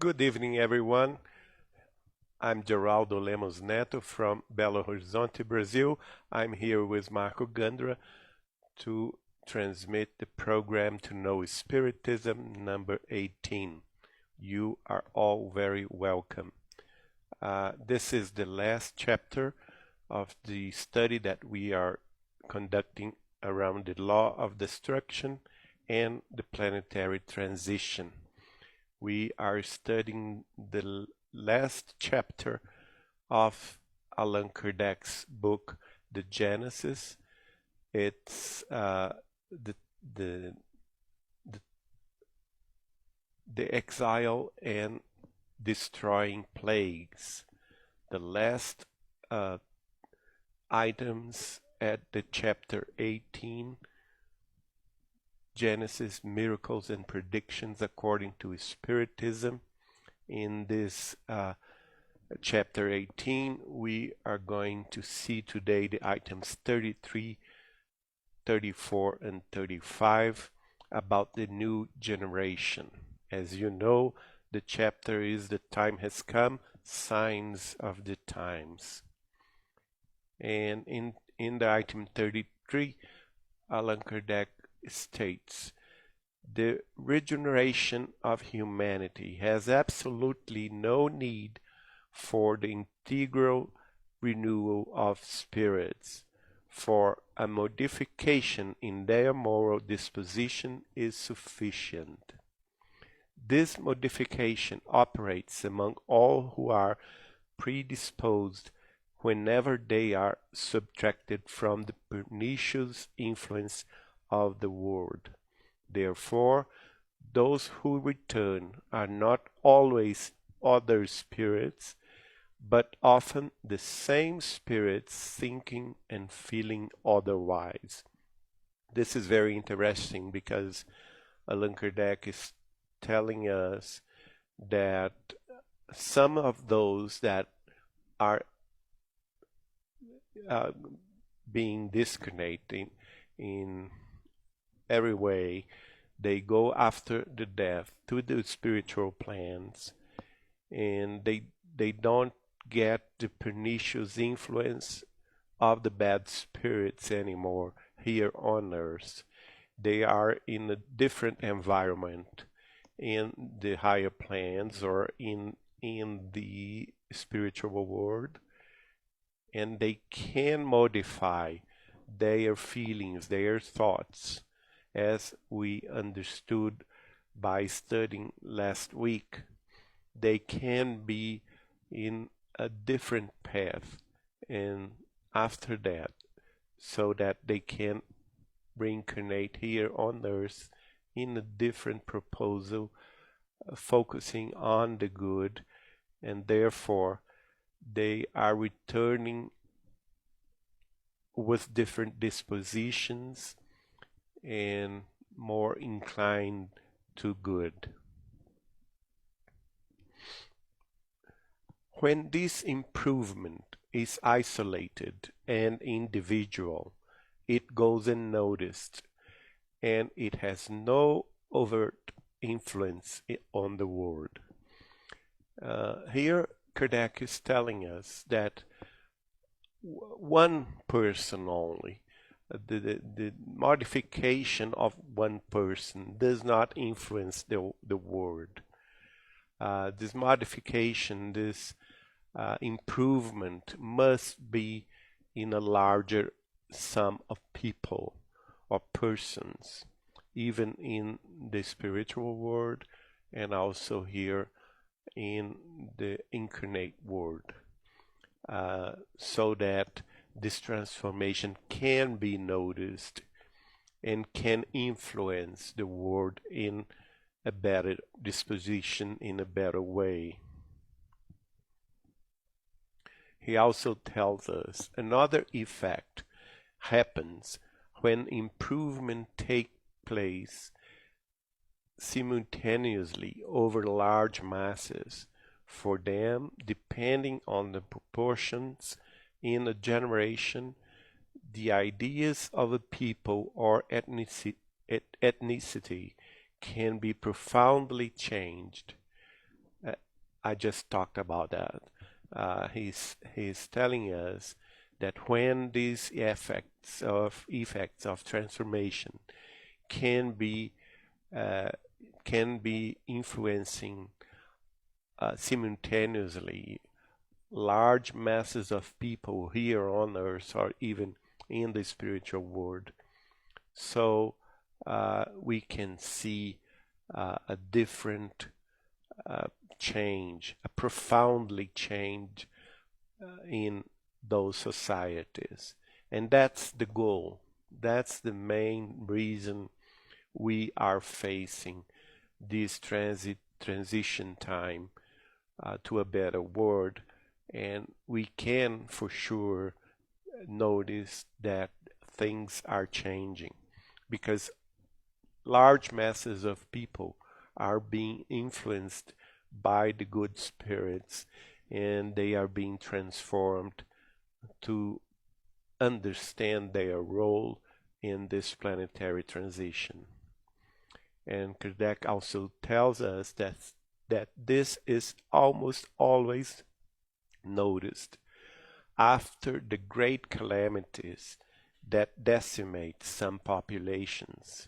Good evening, everyone. I'm Geraldo Lemos Neto from Belo Horizonte, Brazil. I'm here with Marco Gandra to transmit the program to Know Spiritism number 18. You are all very welcome. This is the last chapter of the study that we are conducting around the law of destruction and the planetary transition. We are studying the last chapter of Allan Kardec's book, The Genesis. It's the exile and destroying plagues. The last items at the chapter 18, Genesis, Miracles and Predictions According to Spiritism. In this chapter 18, we are going to see today the items 33, 34, and 35 about the new generation. As you know, the chapter is The Time Has Come, Signs of the Times. And in the item 33, Allan Kardec states, the regeneration of humanity has absolutely no need for the integral renewal of spirits, for a modification in their moral disposition is sufficient. This modification operates among all who are predisposed whenever they are subtracted from the pernicious influence of the world. Therefore, those who return are not always other spirits, but often the same spirits thinking and feeling otherwise. This is very interesting because Allan Kardec is telling us that some of those that are being disconnected in every way, they go after the death to the spiritual plans, and they don't get the pernicious influence of the bad spirits anymore here on earth. They are in a different environment in the higher plans or in the spiritual world, and they can modify their feelings, their thoughts, as we understood by studying last week. They can be in a different path and after that, so that they can reincarnate here on earth in a different proposal, focusing on the good, and therefore they are returning with different dispositions and more inclined to good. When this improvement is isolated and individual, it goes unnoticed, and it has no overt influence on the world. Here, Kardec is telling us that one person only, the modification of one person does not influence the world. This modification, this improvement must be in a larger sum of people or persons, even in the spiritual world and also here in the incarnate world, so that this transformation can be noticed and can influence the world in a better disposition, in a better way. He also tells us another effect happens when improvement takes place simultaneously over large masses. For them, depending on the proportions in a generation, the ideas of a people or ethnicity can be profoundly changed. I just talked about that. He's telling us that when these effects of transformation can be uh, influencing simultaneously large masses of people here on earth or even in the spiritual world. So we can see a different uh, change, a profoundly change in those societies. And that's the goal. That's the main reason we are facing this transition time to a better world. And we can for sure notice that things are changing because large masses of people are being influenced by the good spirits and they are being transformed to understand their role in this planetary transition. And Kardec also tells us that this is almost always noticed after the great calamities that decimate some populations.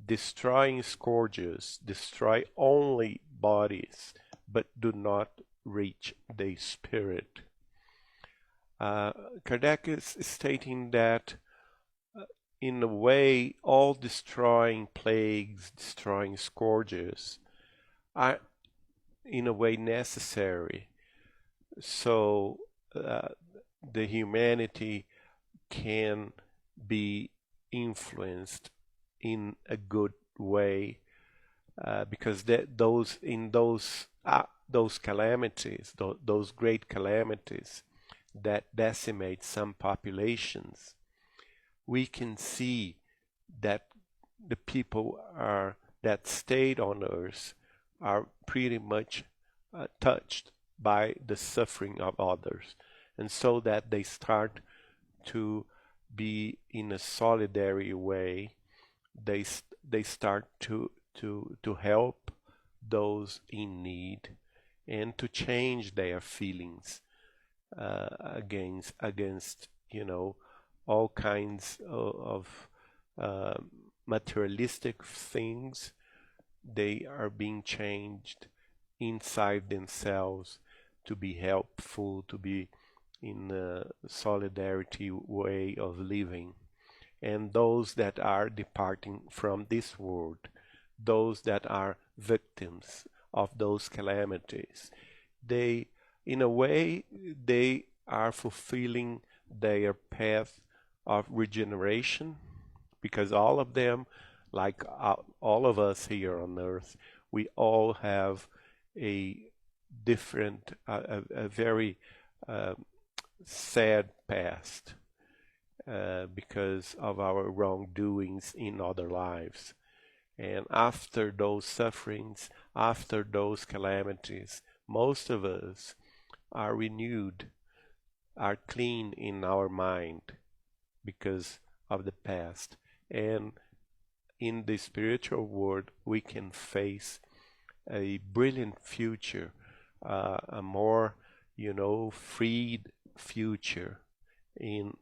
Destroying scourges destroy only bodies, but do not reach the spirit. Kardec is stating that in a way, all destroying plagues, destroying scourges are in a way necessary. So the humanity can be influenced in a good way because those calamities, those great calamities that decimate some populations, we can see that the people that stayed on earth are pretty much touched by the suffering of others, and so that they start to be in a solidary way. They start to help those in need and to change their feelings against all kinds of materialistic things. They are being changed inside themselves to be helpful, to be in a solidarity way of living. And those that are departing from this world, those that are victims of those calamities, they, in a way, they are fulfilling their path of regeneration, because all of them, like all of us here on earth, we all have a different, a very sad past because of our wrongdoings in other lives. And after those sufferings, after those calamities, most of us are renewed, are clean in our mind because of the past. And in the spiritual world, we can face a brilliant future, a more, freed future in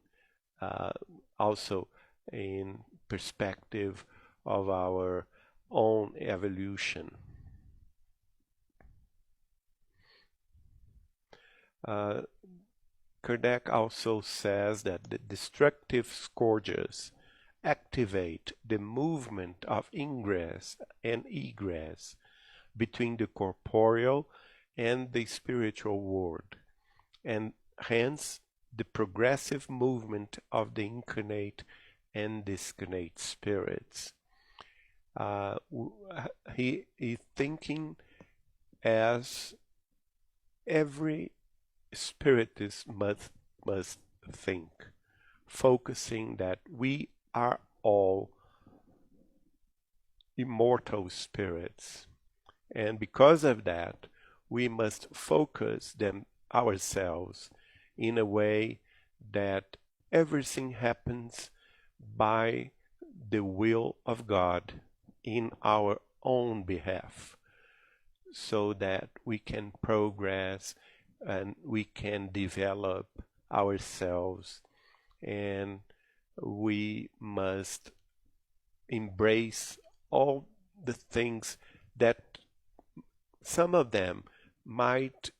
also in perspective of our own evolution. Kardec also says that the destructive scourges activate the movement of ingress and egress between the corporeal and the spiritual world, and hence the progressive movement of the incarnate and discarnate spirits. He is thinking as every spiritist must think, focusing that we are all immortal spirits, and because of that, we must focus them ourselves in a way that everything happens by the will of God in our own behalf. so that we can progress and we can develop ourselves, and we must embrace all the things that some of them might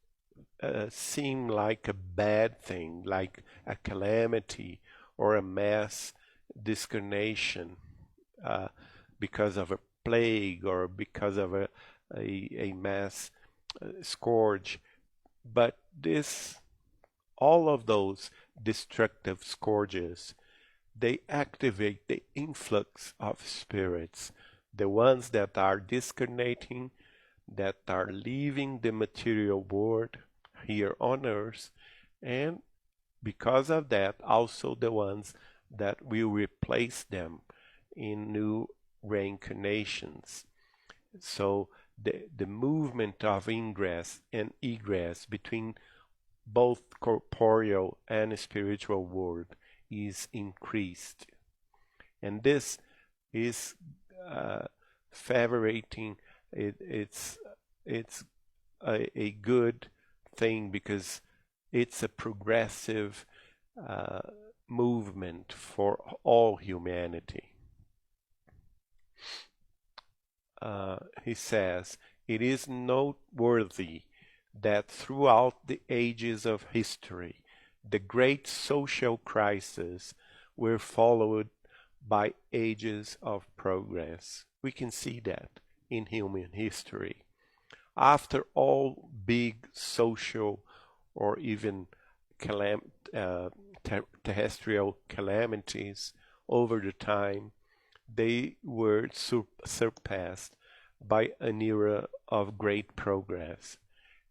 seem like a bad thing, like a calamity or a mass discarnation uh, because of a plague or because of a mass scourge. But all of those destructive scourges, they activate the influx of spirits, the ones that are discarnating, that are leaving the material world here on earth, and because of that, also the ones that will replace them in new reincarnations. So the movement of ingress and egress between both corporeal and spiritual world is increased. And this is favorating it's a good thing because it's a progressive uh, movement for all humanity. He says, it is noteworthy that throughout the ages of history, the great social crises were followed by ages of progress. We can see that in human history. After all big social or even terrestrial calamities over the time, they were surpassed by an era of great progress.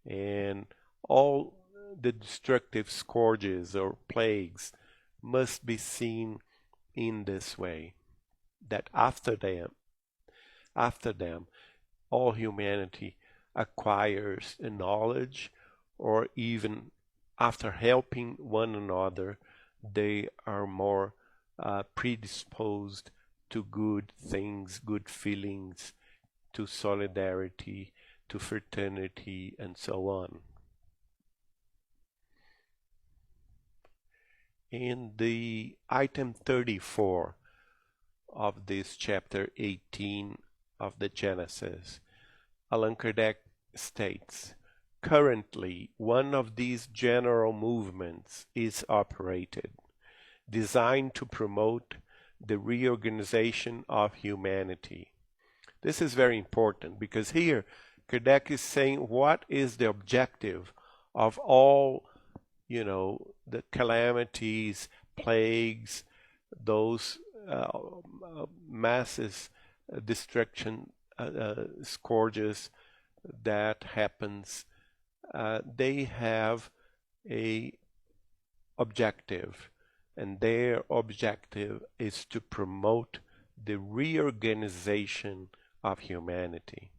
And all the destructive scourges or plagues must be seen in this way, that after them, all humanity acquires a knowledge, or even after helping one another, they are more predisposed to good things, good feelings, to solidarity, to fraternity, and so on. In the item 34 of this chapter 18 of the Genesis, Allan Kardec states, currently one of these general movements is operated, designed to promote the reorganization of humanity. This is very important because here Kardec is saying what is the objective of all, the calamities, plagues, those masses, destruction, scourges that happens. They have a objective, and their objective is to promote the reorganization of humanity.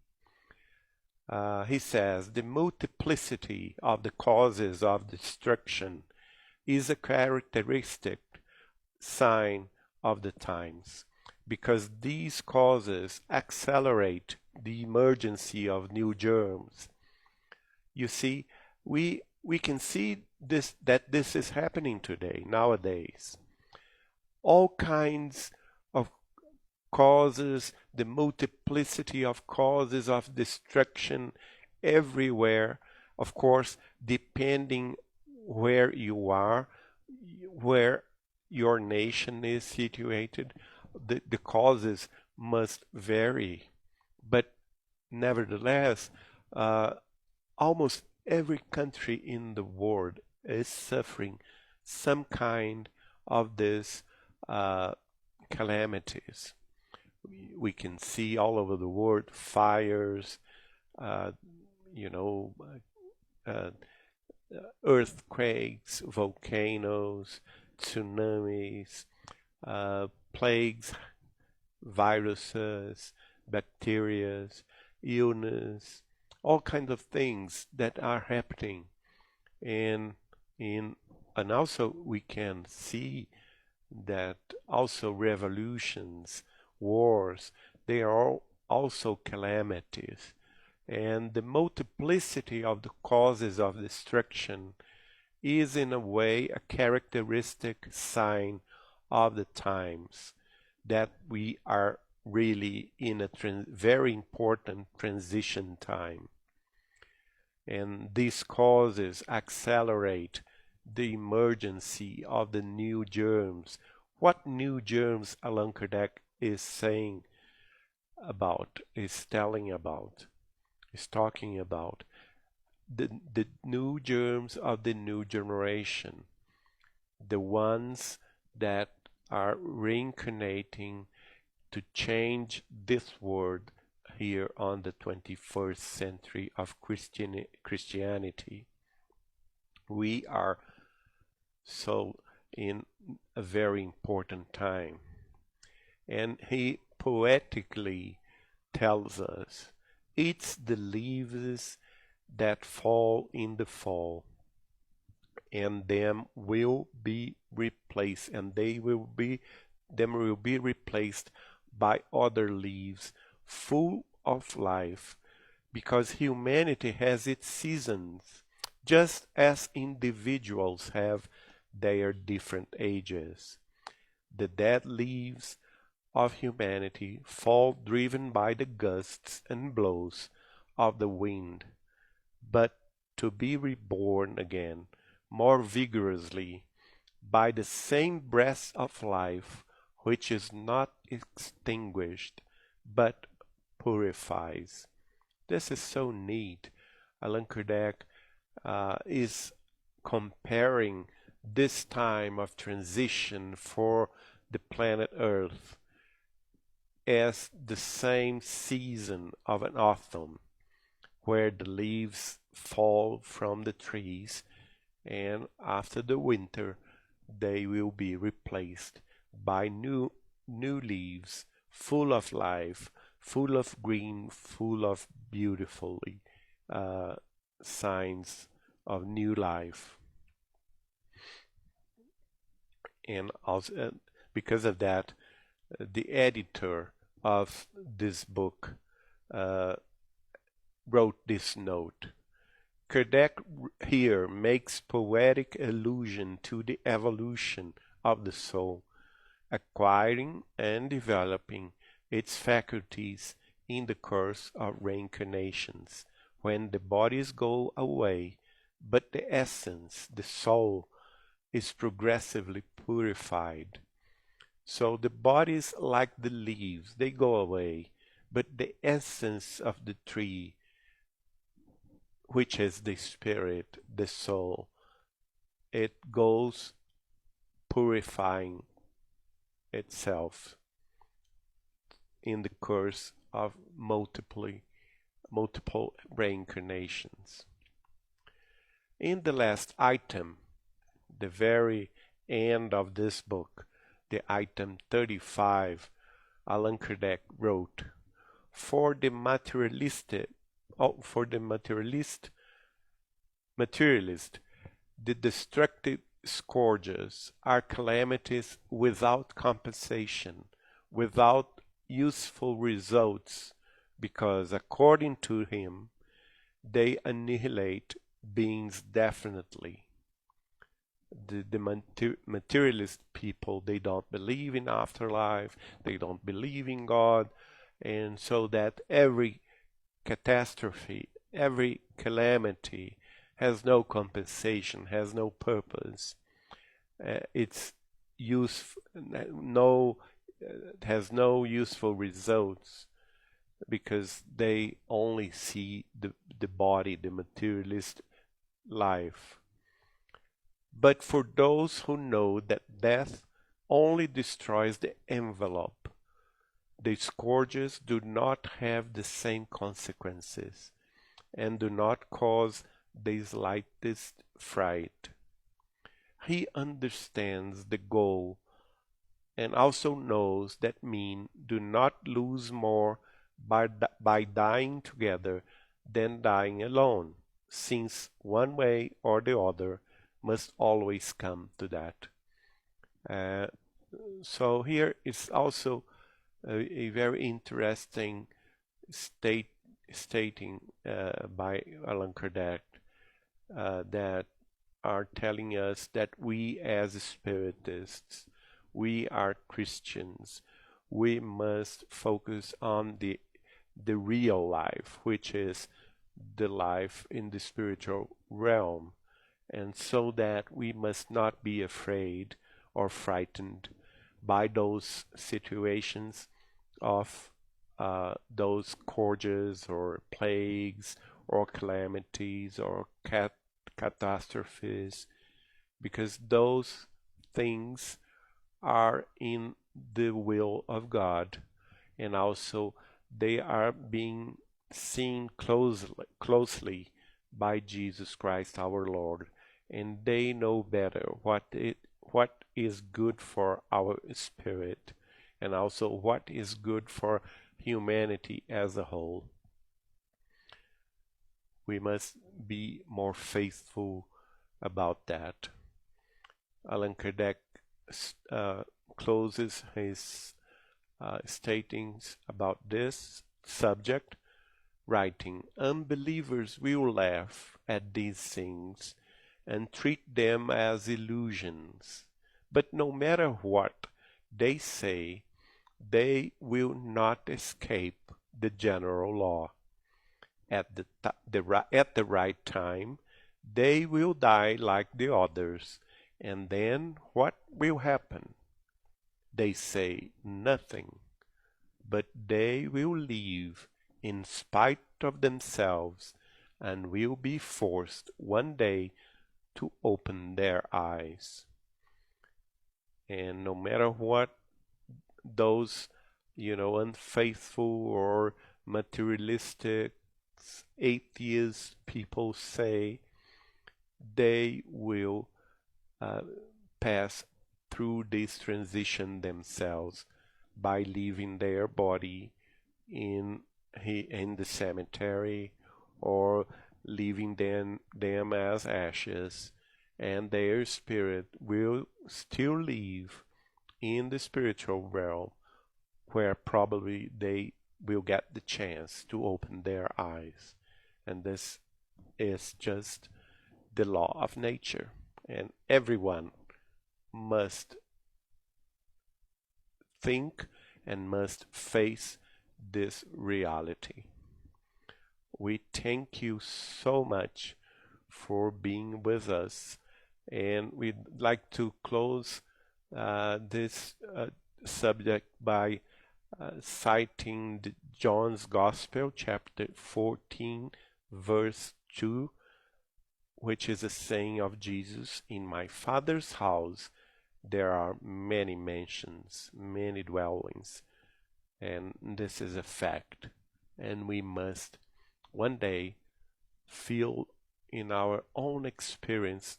He says the multiplicity of the causes of destruction is a characteristic sign of the times, because these causes accelerate the emergence of new germs. You see, we can see that this is happening today, nowadays. All kinds of causes, the multiplicity of causes of destruction everywhere, of course, depending where you are, where your nation is situated, the causes must vary. But nevertheless, almost every country in the world is suffering some kind of this calamities. We can see all over the world fires, uh, you know, earthquakes, volcanoes, tsunamis, plagues, viruses, bacteria, illness, all kinds of things that are happening. And also we can see that also revolutions, wars, they are all also calamities. And the multiplicity of the causes of destruction is in a way a characteristic sign of the times that we are really in a very important transition time. And these causes accelerate the emergence of the new germs. What new germs Allan Kardec is saying about, is telling about, is talking about? The new germs of the new generation, the ones that are reincarnating to change this world here on the 21st century of Christianity. We are so in a very important time. And he poetically tells us, it's the leaves that fall in the fall, and them will be replaced, and them will be replaced by other leaves full of life, because humanity has its seasons, just as individuals have their different ages. The dead leaves of humanity fall driven by the gusts and blows of the wind, but to be reborn again more vigorously by the same breath of life which is not extinguished but purifies. This is so neat. Allan Kardec is comparing this time of transition for the planet Earth as the same season of an autumn, where the leaves fall from the trees, and after the winter they will be replaced by new leaves, full of life, full of green, full of beautifully signs of new life. And also, because of that, the editor of this book wrote this note. Kardec here makes poetic allusion to the evolution of the soul, acquiring and developing its faculties in the course of reincarnations, when the bodies go away, but the essence, the soul, is progressively purified. So the bodies, like the leaves, they go away, but the essence of the tree, which is the spirit, the soul, it goes purifying itself in the course of multiple reincarnations. In the last item, the very end of this book, the item 35, Allan Kardec wrote, for the materialist, the destructive scourges are calamities without compensation, without useful results, because according to him, they annihilate beings definitely. The materialist people, they don't believe in afterlife, they don't believe in God, and so that every catastrophe, every calamity has no compensation, has no purpose. It's has no useful results, because they only see the body, the materialist life. But for those who know that death only destroys the envelope, the scourges do not have the same consequences and do not cause the slightest fright. He understands the goal and also knows that men do not lose more by dying together than dying alone, since one way or the other must always come to that. So here is also a very interesting stating by Allan Kardec that are telling us that we as spiritists, we are Christians, we must focus on the real life, which is the life in the spiritual realm, and so that we must not be afraid or frightened by those situations of those scourges or plagues or calamities or catastrophes, because those things are in the will of God, and also they are being seen closely by Jesus Christ our Lord, and they know better what is good for our spirit, and also what is good for humanity as a whole. We must be more faithful about that. Allan Kardec closes his statings about this subject, writing, "Unbelievers will laugh at these things and treat them as illusions, but no matter what they say, they will not escape the general law. At the right time, they will die like the others, and then what will happen? They say nothing, but they will live in spite of themselves and will be forced one day to open their eyes." And no matter what those, unfaithful or materialistic atheist people say, they will uh, pass through this transition themselves by leaving their body in the cemetery, or leaving them as ashes, and their spirit will still live in the spiritual realm, where probably they will get the chance to open their eyes. And this is just the law of nature, and everyone must think and must face this reality. We thank you so much for being with us, and we'd like to close this subject by citing John's Gospel, chapter 14, verse 2, which is a saying of Jesus, "In my Father's house there are many mansions, many dwellings," and this is a fact, and we must one day feel in our own experience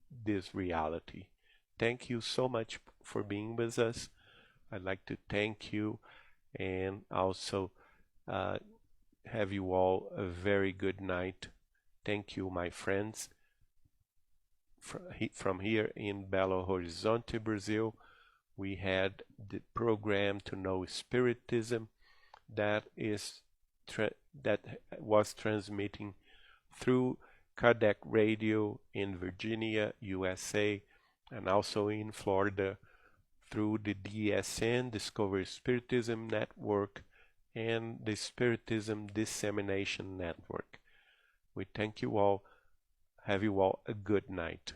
this reality. Thank you so much for being with us. I'd like to thank you, and also have you all a very good night. Thank you, my friends. From here in Belo Horizonte, Brazil, we had the program To Know Spiritism that was transmitting through Kardec Radio in Virginia, USA, and also in Florida through the DSN, Discover Spiritism Network, and the Spiritism Dissemination Network. We thank you all. Have you all a good night.